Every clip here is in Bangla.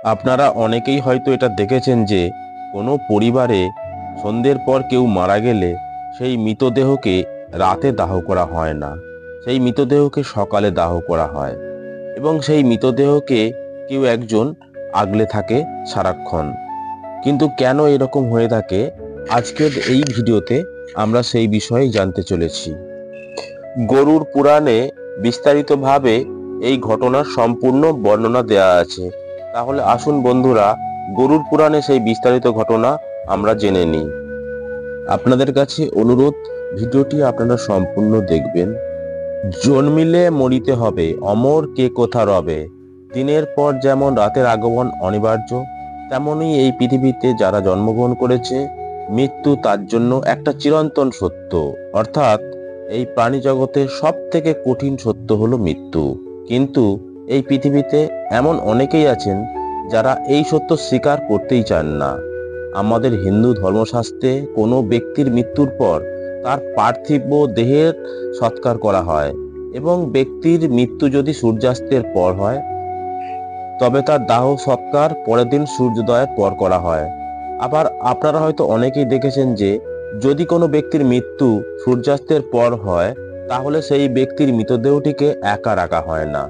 আপনারা অনেকেই হয়তো এটা দেখেছেন যে কোনো পরিবারে সন্ধ্যের পর কেউ মারা গেলে সেই মৃতদেহকে রাতে দাহ করা হয় না, সেই মৃতদেহকে সকালে দাহ করা হয় এবং সেই মৃতদেহকে কেউ একজন আগলে থাকে সারাক্ষণ। কিন্তু কেন এরকম হয়ে থাকে, আজকের এই ভিডিওতে আমরা সেই বিষয়ে জানতে চলেছি। গরুর পুরাণে বিস্তারিতভাবে এই ঘটনার সম্পূর্ণ বর্ণনা দেয়া আছে। তাহলে আসুন বন্ধুরা, গরুর পুরাণে সেই বিস্তারিত ঘটনা আমরা জেনে নিই। আপনাদের কাছে অনুরোধ, ভিডিওটি আপনারা সম্পূর্ণ দেখবেন। জন্মিলে মরিতে হবে, অমর কে কোথা রবে। দিনের পর যেমন রাতের আগমন অনিবার্য, তেমনি এই পৃথিবীতে যারা জন্মগ্রহণ করেছে, মৃত্যু তার জন্য একটা চিরন্তন সত্য। অর্থাৎ এই প্রাণী জগতের সব থেকে কঠিন সত্য হলো মৃত্যু। কিন্তু এই পৃথিবীতে এমন অনেকেই আছেন যারা এই সত্য স্বীকার করতেই চান না। আমাদের হিন্দু ধর্মশাস্ত্রে কোনো ব্যক্তির মৃত্যুর পর তার পার্থিব দেহের সৎকার করা হয় এবং ব্যক্তির মৃত্যু যদি সূর্যাস্তের পর হয় তবে তার দাহ সৎকার পরের দিন সূর্যোদয়ের পর করা হয়। আবার আপনারা হয়তো অনেকেই দেখেছেন যে যদি কোনো ব্যক্তির মৃত্যু সূর্যাস্তের পর হয় তাহলে সেই ব্যক্তির মৃতদেহটিকে একা রাখা হয় না।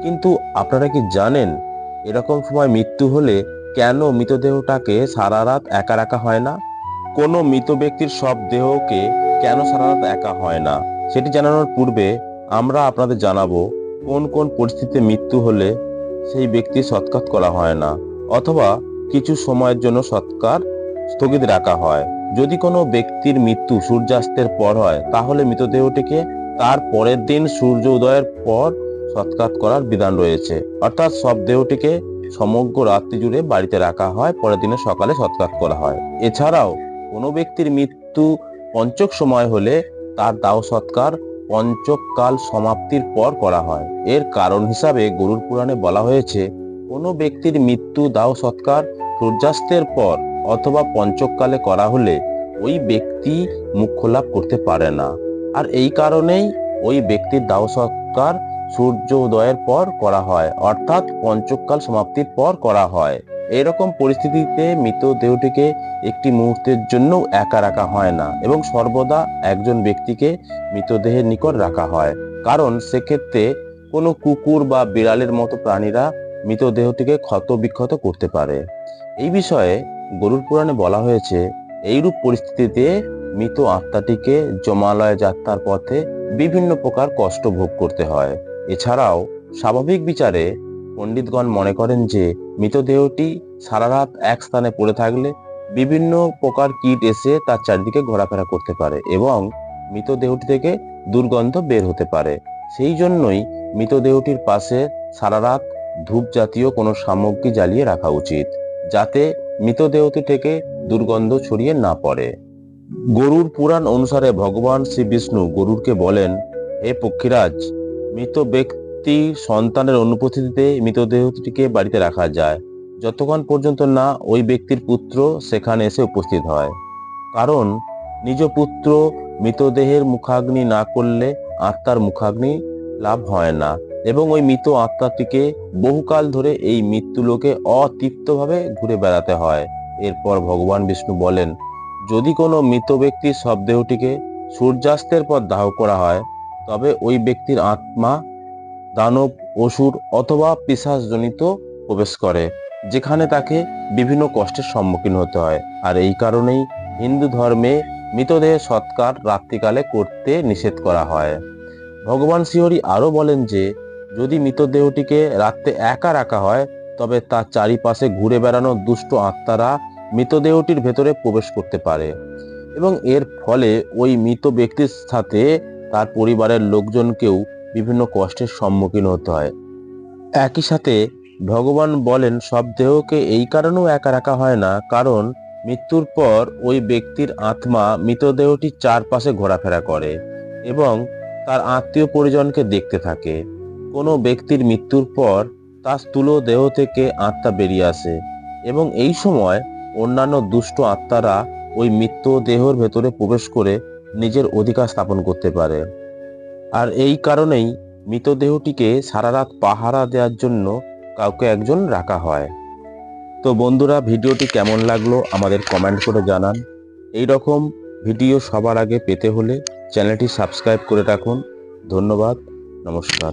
কিন্তু আপনারা কি জানেন এরকম সময় মৃত্যু হলে কেন মৃতদেহটাকে সারা রাত একা রাখা হয় না? কোনো মৃত ব্যক্তির সব দেহকে কেন সারা রাত একা হয় না, সেটি জানানোর পূর্বে আমরা আপনাদের জানাবো কোন কোন পরিস্থিতিতে মৃত্যু হলে সেই ব্যক্তির সৎকার করা হয় না অথবা কিছু সময়ের জন্য সৎকার স্থগিত রাখা হয়। যদি কোনো ব্যক্তির মৃত্যু সূর্যাস্তের পর হয় তাহলে মৃতদেহটিকে তার পরের দিন সূর্য উদয়ের পর সৎকার করার বিধান রয়েছে। অর্থাৎ সব দেহটিকে সমগ্র রাত্রি জুড়ে বাড়িতে রাখা হয়, পরের দিনে সকালে সৎকার করা হয়। এছাড়াও কোনো ব্যক্তির মৃত্যু পঞ্চক সময় হলে তার দাহ সৎকার পঞ্চক কাল সমাপ্তির পর করা হয়। এর কারণ হিসাবে গরুর পুরাণে বলা হয়েছে কোনো ব্যক্তির মৃত্যু দাহ সৎকার সূর্যাস্তের পর অথবা পঞ্চককালে করা হলে ওই ব্যক্তি মুখ্য লাভ করতে পারে না। আর এই কারণেই ওই ব্যক্তির দাহ সৎকার সূর্য উদয়ের পর করা হয়, অর্থাৎ পঞ্চকাল সমাপ্তির পর করা হয়। এরকম পরিস্থিতিতে মৃতদেহটিকে একটি মুহূর্তের জন্য একা রাখা হয় না এবং সর্বদা একজন ব্যক্তিকে মৃতদেহের নিকট রাখা হয়, কারণ সেক্ষেত্রে কোনো কুকুর বা বিড়ালের মতো প্রাণীরা মৃতদেহটিকে ক্ষত বিক্ষত করতে পারে। এই বিষয়ে গরুর পুরাণে বলা হয়েছে এইরূপ পরিস্থিতিতে মৃত আত্মাটিকে যমালয়ে যাত্রার পথে বিভিন্ন প্রকার কষ্ট ভোগ করতে হয়। এছাড়াও স্বাভাবিক বিচারে পণ্ডিতগণ মনে করেন যে মৃতদেহটি সারা রাত এক স্থানে পড়ে থাকলে বিভিন্ন প্রকার কীট এসে তার চারিদিকে ঘোরাফেরা করতে পারে এবং মৃতদেহটি থেকে দুর্গন্ধ বের হতে পারে। সেই জন্যই মৃতদেহটির পাশে সারা রাত ধূপ জাতীয় কোনো সামগ্রী জ্বালিয়ে রাখা উচিত, যাতে মৃতদেহটি থেকে দুর্গন্ধ ছড়িয়ে না পড়ে। গরুর পুরাণ অনুসারে ভগবান শ্রী বিষ্ণু গরুরকে বলেন, হে পক্ষীরাজ, মৃত ব্যক্তির সন্তানের অনুপস্থিতিতে মৃতদেহটিকে বাড়িতে রাখা যায় যতক্ষণ পর্যন্ত না ওই ব্যক্তির পুত্র সেখানে এসে উপস্থিত হয়। কারণ নিজ পুত্র মৃতদেহের মুখাগ্নি না করলে আত্মার মুখাগ্নি লাভ হয় না এবং ওই মৃত আত্মাটিকে বহুকাল ধরে এই মৃত্যুলোকে অতৃপ্তভাবে ঘুরে বেড়াতে হয়। এরপর ভগবান বিষ্ণু বলেন, যদি কোনো মৃত ব্যক্তির শবদেহটিকে সূর্যাস্তের পর দাহ করা হয় তবে ওই ব্যক্তির আত্মা দানব, অসুর অথবা পিশাচজনিত প্রবেশ করে, যেখানে তাকে বিভিন্ন কষ্টের সম্মুখীন হতে হয়। আর এই কারণেই হিন্দু ধর্মে মৃতদেহের সৎকার রাত্রিকালে করতে নিষেধ করা হয়। ভগবান শ্রীহরি আরো বলেন যে যদি মৃতদেহটিকে রাত্রে একা রাখা হয় তবে তার চারিপাশে ঘুরে বেড়ানো দুষ্ট আত্মারা মৃতদেহটির ভেতরে প্রবেশ করতে পারে এবং এর ফলে ওই মৃত ব্যক্তির সাথে তার পরিবারের লোকজনকেও বিভিন্ন কষ্টের সম্মুখীন হতে হয়। একই সাথে ভগবান বলেন সব দেহকে এই কারণেও একা রাখা হয় না, কারণ মৃত্যুর পর ওই ব্যক্তির আত্মা মৃতদেহটির চারপাশে ঘোরাফেরা করে এবং তার আত্মীয় পরিজনকে দেখতে থাকে। কোনো ব্যক্তির মৃত্যুর পর তার স্থূল দেহ থেকে আত্মা বেরিয়ে আসে এবং এই সময় অন্যান্য দুষ্ট আত্মারা ওই মৃত দেহের ভেতরে প্রবেশ করে নিজের অধিকার স্থাপন করতে পারে। আর এই কারণেই মৃতদেহটিকে সারা রাত পাহারা দেওয়ার জন্য কাউকে একজন রাখা হয়। তো বন্ধুরা, ভিডিওটি কেমন লাগলো আমাদের কমেন্ট করে জানান। এই রকম ভিডিও সবার আগে পেতে হলে চ্যানেলটি সাবস্ক্রাইব করে রাখুন। ধন্যবাদ, নমস্কার।